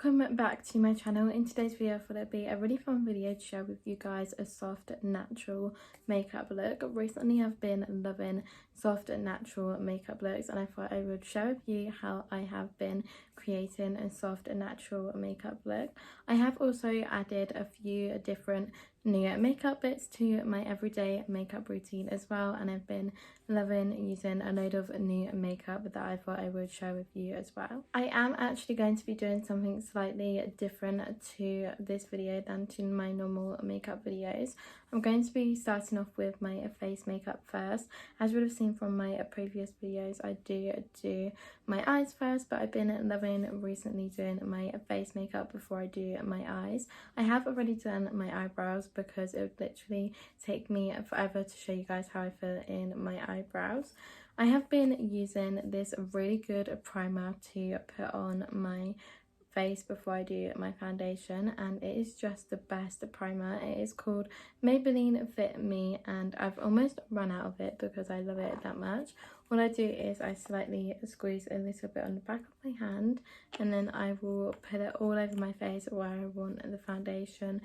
Welcome back to my channel. In today's video I thought it'd be a really fun video to share with you guys a soft natural makeup look. Recently I've been loving soft natural makeup looks and I thought I would share with you how I have been creating a soft natural makeup look. I have also added a few different new makeup bits to my everyday makeup routine as well, and I've been loving using a load of new makeup that I thought I would share with you as well. I am actually going to be doing something slightly different to this video than to my normal makeup videos. I'm going to be starting off with my face makeup first. As you would have seen from my previous videos, I do my eyes first, but I've been loving recently doing my face makeup before I do my eyes. I have already done my eyebrows because it would literally take me forever to show you guys how I fill in my eyebrows. I have been using this really good primer to put on my face before I do my foundation, and it is just the best primer. It is called Maybelline Fit Me and I've almost run out of it because I love it that much. What I do is I slightly squeeze a little bit on the back of my hand and then I will put it all over my face where I want the foundation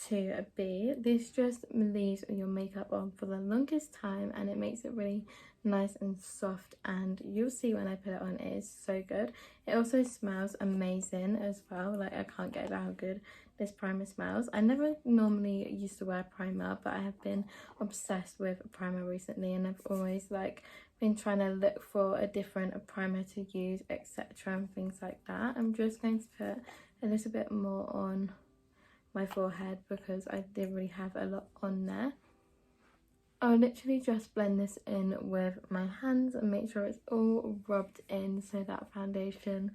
to be. This just leaves your makeup on for the longest time and it makes it really nice and soft, and you'll see when I put it on, it is so good. It also smells amazing as well. Like, I can't get over how good this primer smells. I never normally used to wear primer, but I have been obsessed with primer recently, and I've always been trying to look for a different primer to use, etc., and things like that. I'm just going to put a little bit more on my forehead because I did really have a lot on there. I'll literally just blend this in with my hands and make sure it's all rubbed in so that foundation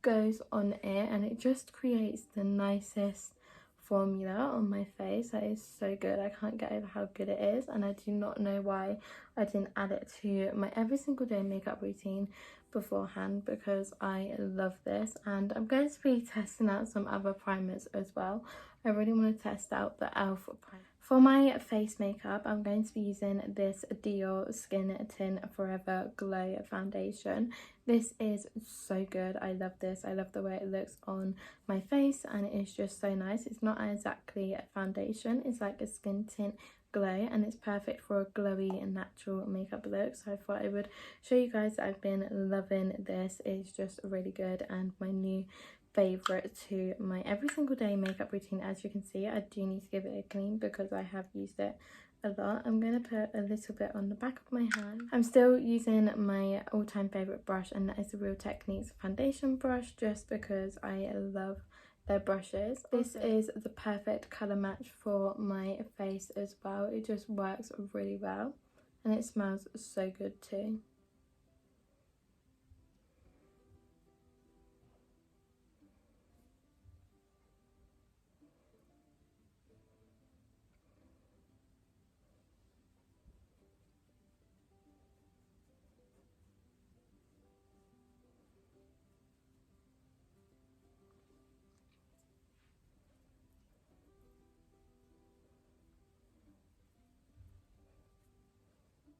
goes on it, and it just creates the nicest formula on my face. That is so good. I can't get over how good it is, and I do not know why I didn't add it to my every single day makeup routine beforehand, because I love this. And I'm going to be testing out some other primers as well. I really want to test out the e.l.f. primer. For my face makeup, I'm going to be using this Dior Skin Tint Forever Glow Foundation. This is so good. I love this. I love the way it looks on my face, and it is just so nice. It's not exactly a foundation, it's like a skin tint glow, and it's perfect for a glowy and natural makeup look. So I thought I would show you guys that I've been loving this. It's just really good and my new favourite to my every single day makeup routine. As you can see, I do need to give it a clean because I have used it a lot. I'm going to put a little bit on the back of my hand. I'm still using my all-time favourite brush, and that is the Real Techniques foundation brush, just because I love their brushes. This is the perfect colour match for my face as well. It just works really well and it smells so good too.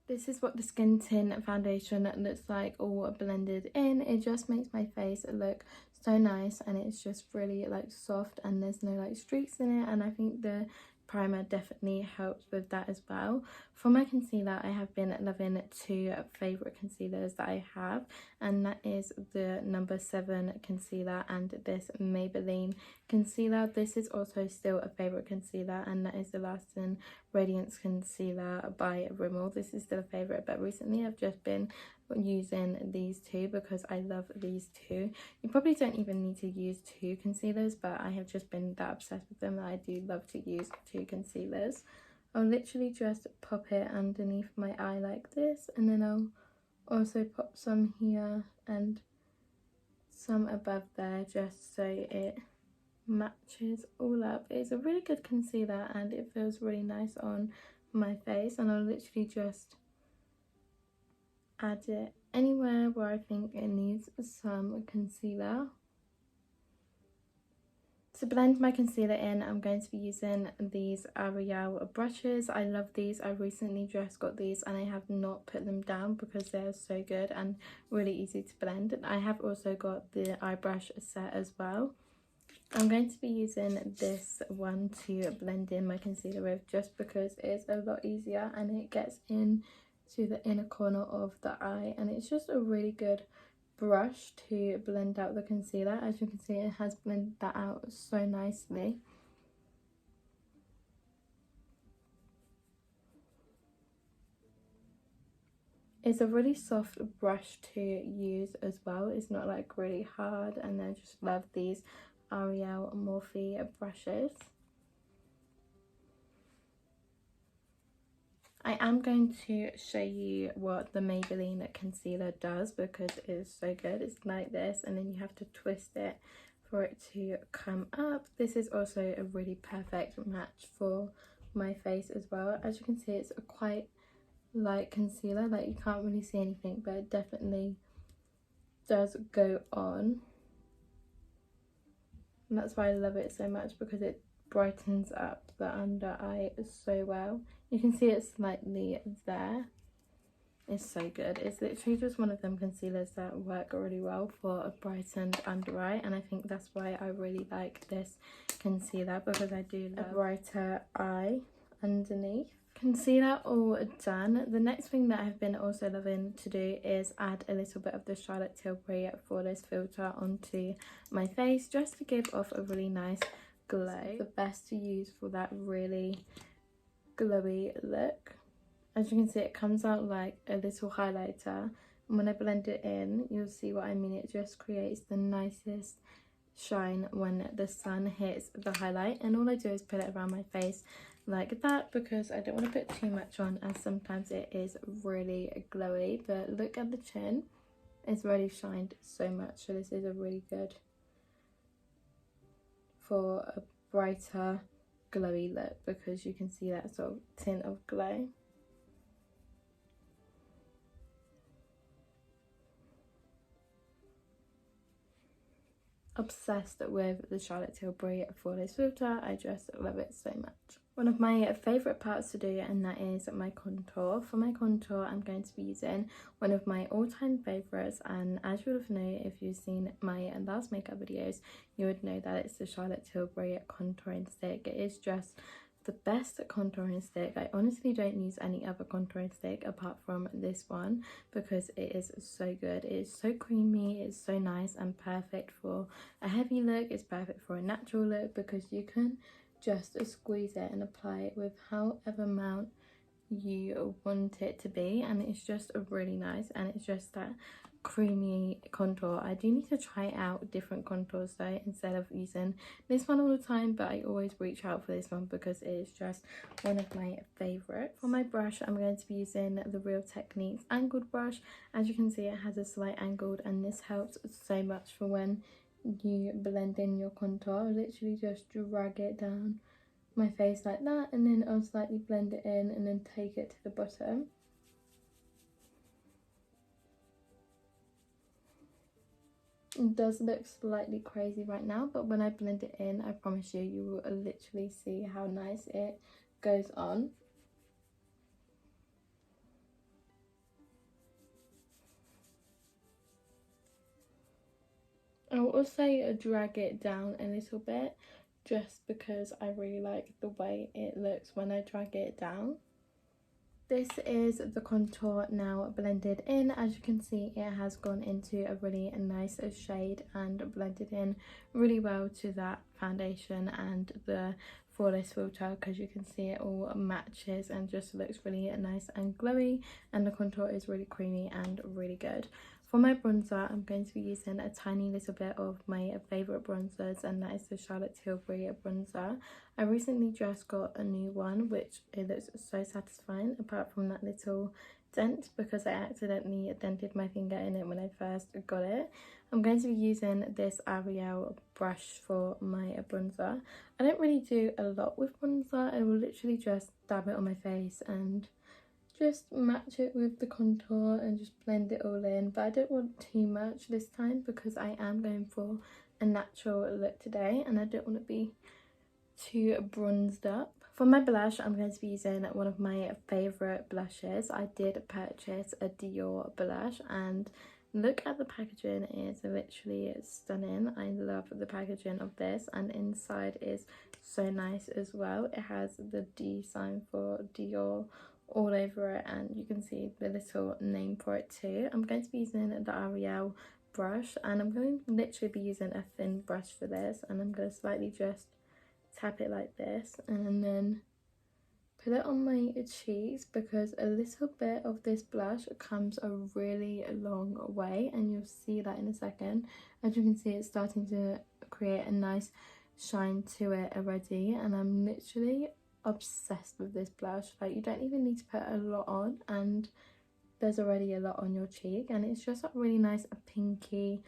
This is what the Skin Tint foundation looks like all blended in. It just makes my face look so nice, and it's just really soft and there's no streaks in it, and I think the primer definitely helps with that as well. For my concealer, I have been loving two favourite concealers that I have, and that is the number 7 concealer and this Maybelline concealer. This is also still a favourite concealer, and that is the Lasting Radiance Concealer by Rimmel. This is still a favourite, but recently I've just been using these two because I love these two. You probably don't even need to use 2 concealers, but I have just been that obsessed with them that I do love to use 2 concealers. I'll literally just pop it underneath my eye like this, and then I'll also pop some here and some above there just so it matches all up. It's a really good concealer and it feels really nice on my face, and I'll literally just add it anywhere where I think it needs some concealer. To blend my concealer in, I'm going to be using these L'Oreal brushes. I love these. I recently just got these and I have not put them down because they're so good and really easy to blend. I have also got the eye brush set as well. I'm going to be using this one to blend in my concealer with, just because it's a lot easier and it gets in to the inner corner of the eye, and it's just a really good brush to blend out the concealer. As you can see, it has blended that out so nicely. It's a really soft brush to use as well. It's not like really hard, and I just love these L'Oreal Morphe brushes. I am going to show you what the Maybelline concealer does, because it is so good. It's like this, and then you have to twist it for it to come up. This is also a really perfect match for my face as well. As you can see, it's a quite light concealer, like you can't really see anything, but it definitely does go on, and that's why I love it so much, because it brightens up the under eye so well. You can see it slightly there. It's so good. It's literally just one of them concealers that work really well for a brightened under eye, and I think that's why I really like this concealer, because I do love a brighter eye underneath. Concealer all done. The next thing that I've been also loving to do is add a little bit of the Charlotte Tilbury Flawless filter onto my face, just to give off a really nice glow. The best to use for that really glowy look. As you can see, it comes out like a little highlighter, and when I blend it in, you'll see what I mean. It just creates the nicest shine when the sun hits the highlight, and all I do is put it around my face like that, because I don't want to put too much on, as sometimes it is really glowy. But look at the chin, it's already shined so much, so this is a really good for a brighter glowy look, because you can see that sort of tint of glow. Obsessed with the Charlotte Tilbury Flawless filter. I just love it so much. One of my favourite parts to do, and that is my contour. For my contour, I'm going to be using one of my all-time favourites, and as you would have known if you've seen my last makeup videos, you would know that it's the Charlotte Tilbury contouring stick. It is just the best contouring stick. I honestly don't use any other contouring stick apart from this one, because it is so good. It is so creamy, it's so nice and perfect for a heavy look. It's perfect for a natural look, because you can just squeeze it and apply it with however amount you want it to be, and it's just really nice, and it's just that creamy contour. I do need to try out different contours though, instead of using this one all the time, but I always reach out for this one because it is just one of my favorites. For my brush, I'm going to be using the Real Techniques angled brush. As you can see, it has a slight angled, and this helps so much for when you blend in your contour. I literally just drag it down my face like that, and then I'll slightly blend it in and then take it to the bottom. It does look slightly crazy right now, but when I blend it in, I promise you, you will literally see how nice it goes on. I will also drag it down a little bit, just because I really like the way it looks when I drag it down. This is the contour now blended in. As you can see, it has gone into a really nice shade and blended in really well to that foundation and the Flawless filter, because you can see it all matches and just looks really nice and glowy, and the contour is really creamy and really good. For my bronzer, I'm going to be using a tiny little bit of my favourite bronzers, and that is the Charlotte Tilbury bronzer. I recently just got a new one, which it looks so satisfying, apart from that little dent, because I accidentally dented my finger in it when I first got it. I'm going to be using this L'Oreal brush for my bronzer. I don't really do a lot with bronzer. I will literally just dab it on my face and just match it with the contour and just blend it all in, but I don't want too much this time, because I am going for a natural look today and I don't want to be too bronzed up. For my blush, I'm going to be using one of my favourite blushes. I did purchase a Dior blush, and Look at the packaging, it's literally stunning. I love the packaging of this, and inside is so nice as well. It has the D sign for Dior all over it, and you can see the little name for it too. I'm going to be using the Ariel brush, and I'm going to literally be using a thin brush for this, and I'm going to slightly just tap it like this and then put it on my cheeks, because a little bit of this blush comes a really long way, and you'll see that in a second. As you can see, it's starting to create a nice shine to it already, and I'm literally obsessed with this blush. Like, you don't even need to put a lot on, and there's already a lot on your cheek, and it's just a really nice pinky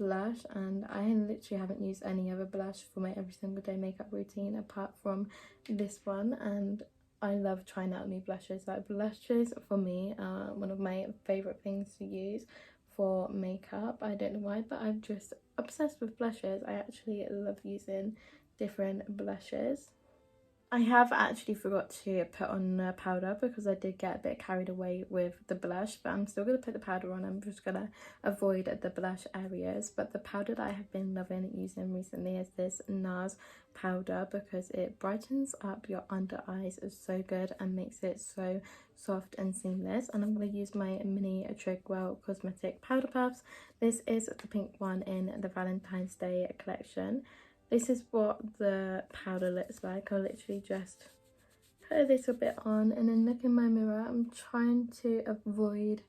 blush. And I literally haven't used any other blush for my every single day makeup routine apart from this one, and I love trying out new blushes. Like, blushes for me are one of my favourite things to use for makeup. I don't know why, but I'm just obsessed with blushes. I actually love using different blushes. I have actually forgot to put on powder because I did get a bit carried away with the blush, but I'm still going to put the powder on. I'm just going to avoid the blush areas. But the powder that I have been loving using recently is this NARS powder, because it brightens up your under eyes. It's so good and makes it so soft and seamless. And I'm going to use my mini Trigwell Cosmetic powder puffs. This is the pink one in the Valentine's Day collection. This is what the powder looks like. I'll literally just put a little bit on and then look in my mirror. I'm trying to avoid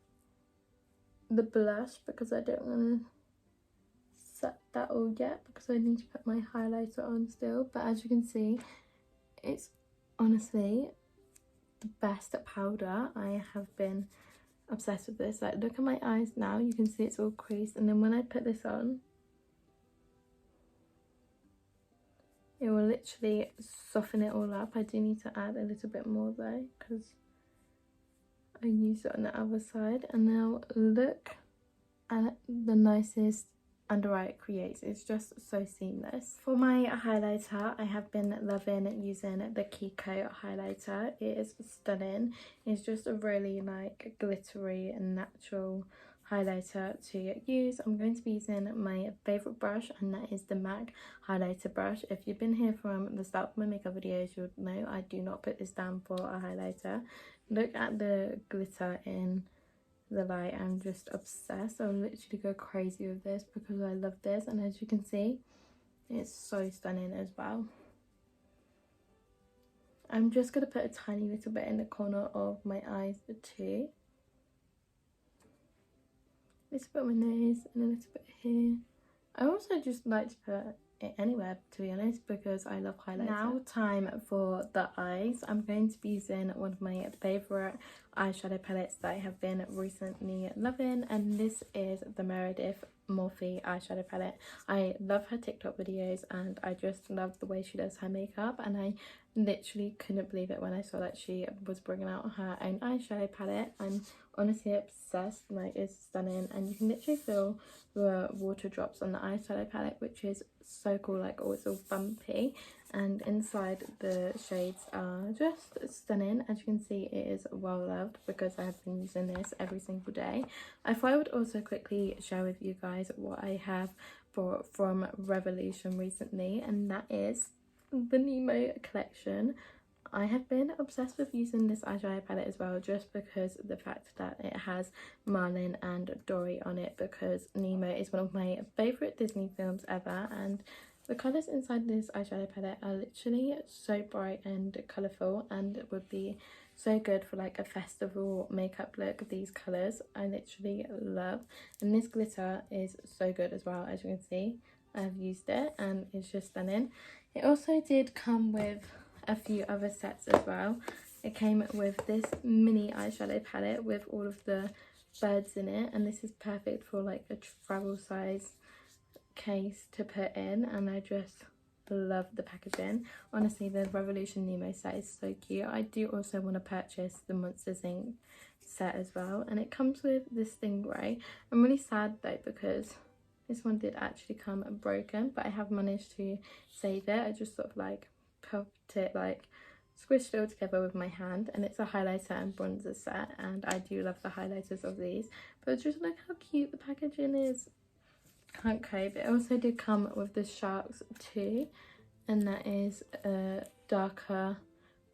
the blush because I don't want to set that all yet, because I need to put my highlighter on still. But as you can see, it's honestly the best powder. I have been obsessed with this. Like, look at my eyes now. You can see it's all creased, and then when I put this on, it will literally soften it all up. I do need to add a little bit more though, because I used it on the other side. And now look at the nicest under eye it creates. It's just so seamless. For my highlighter, I have been loving using the Kiko highlighter. It is stunning. It's just a really like glittery and natural highlighter to use. I'm going to be using my favorite brush, and that is the MAC highlighter brush. If you've been here from the start of my makeup videos, you would know I do not put this down for a highlighter. Look at the glitter in the light. I'm just obsessed. I'll literally go crazy with this because I love this, and as you can see, it's so stunning as well. I'm just going to put a tiny little bit in the corner of my eyes too. A little bit on my nose and a little bit here. I also just like to put it anywhere, to be honest, because I love highlighter. Now time for the eyes. I'm going to be using one of my favourite eyeshadow palettes that I have been recently loving, and this is the Meredith Morphe eyeshadow palette. I love her TikTok videos, and I just love the way she does her makeup, and I literally couldn't believe it when I saw that she was bringing out her own eyeshadow palette. I'm honestly obsessed. Like, it's stunning, and you can literally feel the water drops on the eyeshadow palette, which is so cool. Like, oh, it's all bumpy, and inside the shades are just stunning. As you can see, it is well loved because I have been using this every single day. I thought I would also quickly share with you guys what I have bought from Revolution recently, and that is the Nemo collection. I have been obsessed with using this eyeshadow palette as well, just because of the fact that it has Marlin and Dory on it, because Nemo is one of my favourite Disney films ever, and the colours inside this eyeshadow palette are literally so bright and colourful, and it would be so good for like a festival makeup look. These colours I literally love, and this glitter is so good as well. As you can see, I've used it and it's just stunning. It also did come with a few other sets as well. It came with this mini eyeshadow palette with all of the birds in it, and this is perfect for like a travel size case to put in, and I just love the packaging. Honestly, the Revolution Nemo set is so cute. I do also want to purchase the Monsters Inc set as well, and it comes with this stingray. I'm really sad though because this one did actually come broken, but I have managed to save it. I just sort of like popped it like squished it all together with my hand, and it's a highlighter and bronzer set, and I do love the highlighters of these. But just look how cute the packaging is. Can't cope. It also did come with the Sharks too, and that is a darker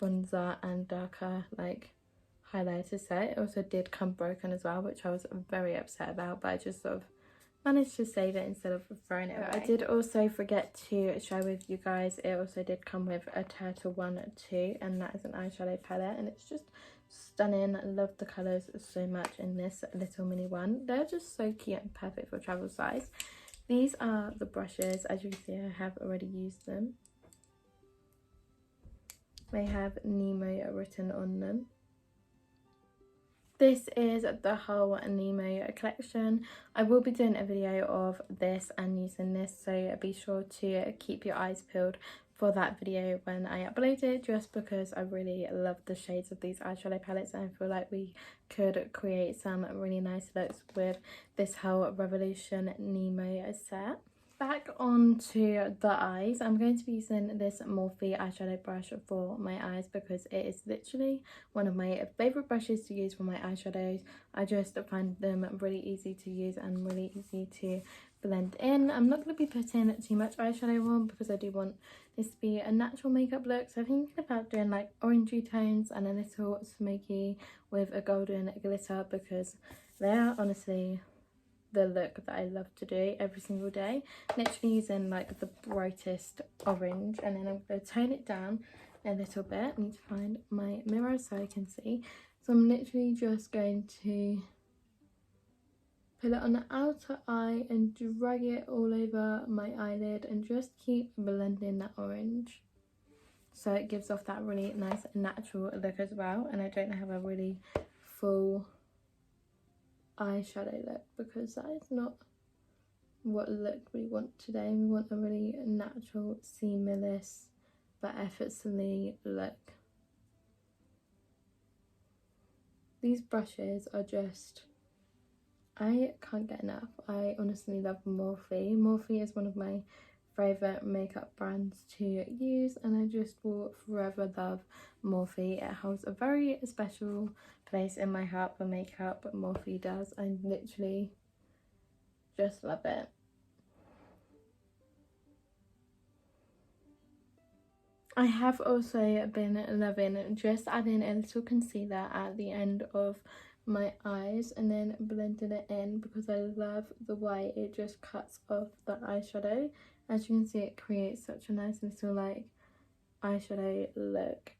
bronzer and darker like highlighter set. It also did come broken as well, which I was very upset about, but I just sort of managed to save it instead of throwing it away. I did also forget to share with you guys, it also did come with a Turtle one too, and that is an eyeshadow palette, and it's just stunning. I love the colours so much in this little mini one. They're just so cute and perfect for travel size. These are the brushes. As you can see, I have already used them. They have Nemo written on them. This is the whole Nemo collection. I will be doing a video of this and using this, so be sure to keep your eyes peeled for that video when I upload it, just because I really love the shades of these eyeshadow palettes, and I feel like we could create some really nice looks with this whole Revolution Nemo set. Back onto the eyes, I'm going to be using this Morphe eyeshadow brush for my eyes because it is literally one of my favourite brushes to use for my eyeshadows. I just find them really easy to use and really easy to blend in. I'm not going to be putting too much eyeshadow on because I do want this to be a natural makeup look, so I'm thinking about doing like orangey tones and a little smoky with a golden glitter, because they are honestly the look that I love to do every single day. Literally using like the brightest orange, and then I'm going to tone it down a little bit. I need to find my mirror so I can see. So I'm literally just going to put it on the outer eye and drag it all over my eyelid and just keep blending that orange, so it gives off that really nice natural look as well, and I don't have a really full eyeshadow look because that is not what look we want today. We want a really natural, seamless but effortlessly look. These brushes are just, I can't get enough. I honestly love Morphe. Morphe is one of my favourite makeup brands to use, and I just will forever love Morphe. It holds a very special place in my heart for makeup. Morphe does. I literally just love it. I have also been loving just adding a little concealer at the end of my eyes and then blending it in, because I love the way it just cuts off the eyeshadow. As you can see, it creates such a nice little like eyeshadow look.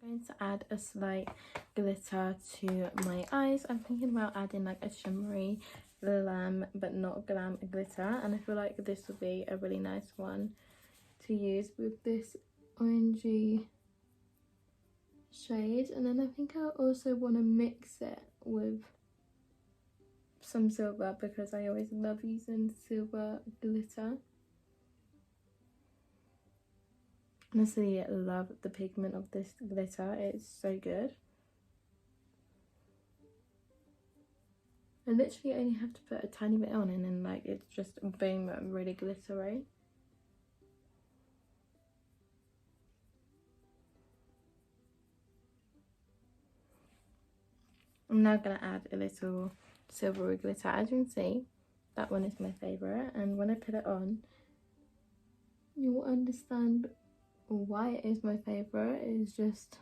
I'm going to add a slight glitter to my eyes. I'm thinking about adding like a shimmery glam but not glam glitter, and I feel like this would be a really nice one to use with this orangey shade. And then I think I also want to mix it with some silver because I always love using silver glitter. Honestly, I love the pigment of this glitter. It's so good. I literally only have to put a tiny bit on and then like it's just boom, really glittery. I'm now going to add a little silvery glitter. As you can see, that one is my favourite, and when I put it on, you will understand why it is my favourite. It is just,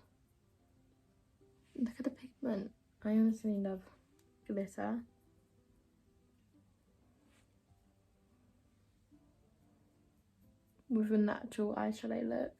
look at the pigment. I honestly love glitter. With a natural eyeshadow look.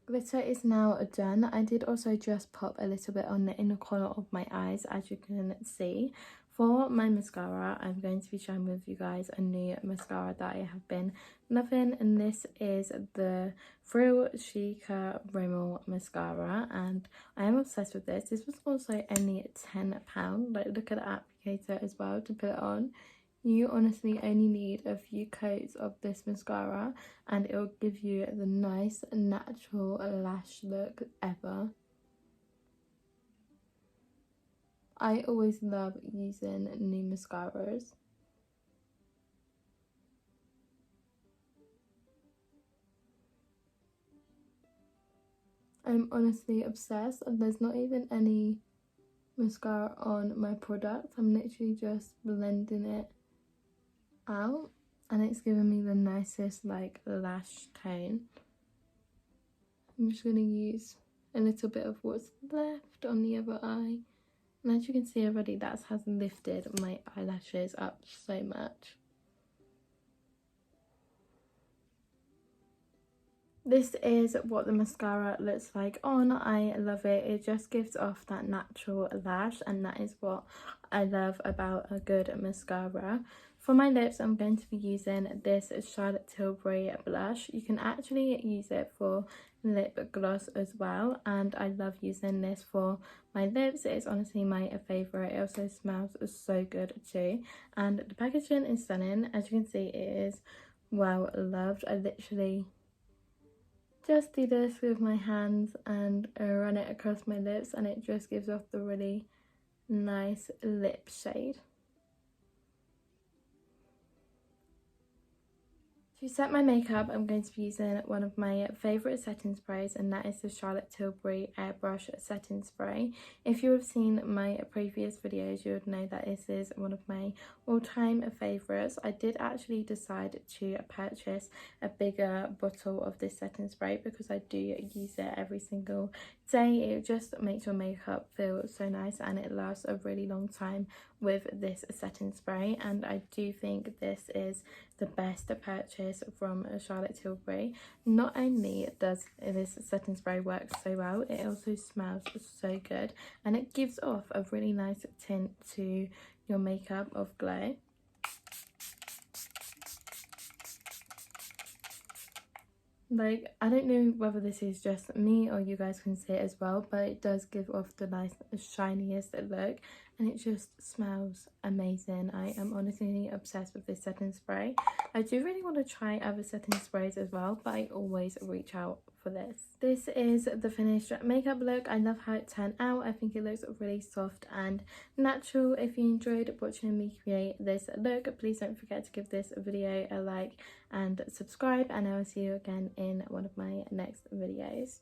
Glitter is now done. I did also just pop a little bit on the inner corner of my eyes, as you can see. For my mascara, I'm going to be sharing with you guys a new mascara that I have been loving, and this is the Thrill Chica Rimmel mascara, and I am obsessed with this. This was also only £10. Like, look at the applicator as well to put it on. You honestly only need a few coats of this mascara and it will give you the nice natural lash look ever. I always love using new mascaras. I'm honestly obsessed, and there's not even any mascara on my product. I'm literally just blending it out, and it's giving me the nicest like lash tone. I'm just going to use a little bit of what's left on the other eye, and as you can see already, that has lifted my eyelashes up so much. This is what the mascara looks like on. I love it. It just gives off that natural lash, and that is what I love about a good mascara. For my lips, I'm going to be using this Charlotte Tilbury blush. You can actually use it for lip gloss as well, and I love using this for my lips. It's honestly my favourite. It also smells so good too, and the packaging is stunning. As you can see, it is well loved. I literally just do this with my hands and run it across my lips, and it just gives off the really nice lip shade. To set my makeup, I'm going to be using one of my favourite setting sprays, and that is the Charlotte Tilbury Airbrush Setting Spray. If you have seen my previous videos, you would know that this is one of my all-time favourites. I did actually decide to purchase a bigger bottle of this setting spray because I do use it every single day. It just makes your makeup feel so nice, and it lasts a really long time with this setting spray, and I do think this is the best purchase from Charlotte Tilbury. Not only does this setting spray work so well, it also smells so good, and it gives off a really nice tint to your makeup of glow. Like, I don't know whether this is just me or you guys can see it as well, but it does give off the nice shiniest look, and it just smells amazing. I am honestly obsessed with this setting spray. I do really want to try other setting sprays as well, but I always reach out for this. This is the finished makeup look. I love how it turned out. I think it looks really soft and natural. If you enjoyed watching me create this look, please don't forget to give this video a like and subscribe, and I will see you again in one of my next videos.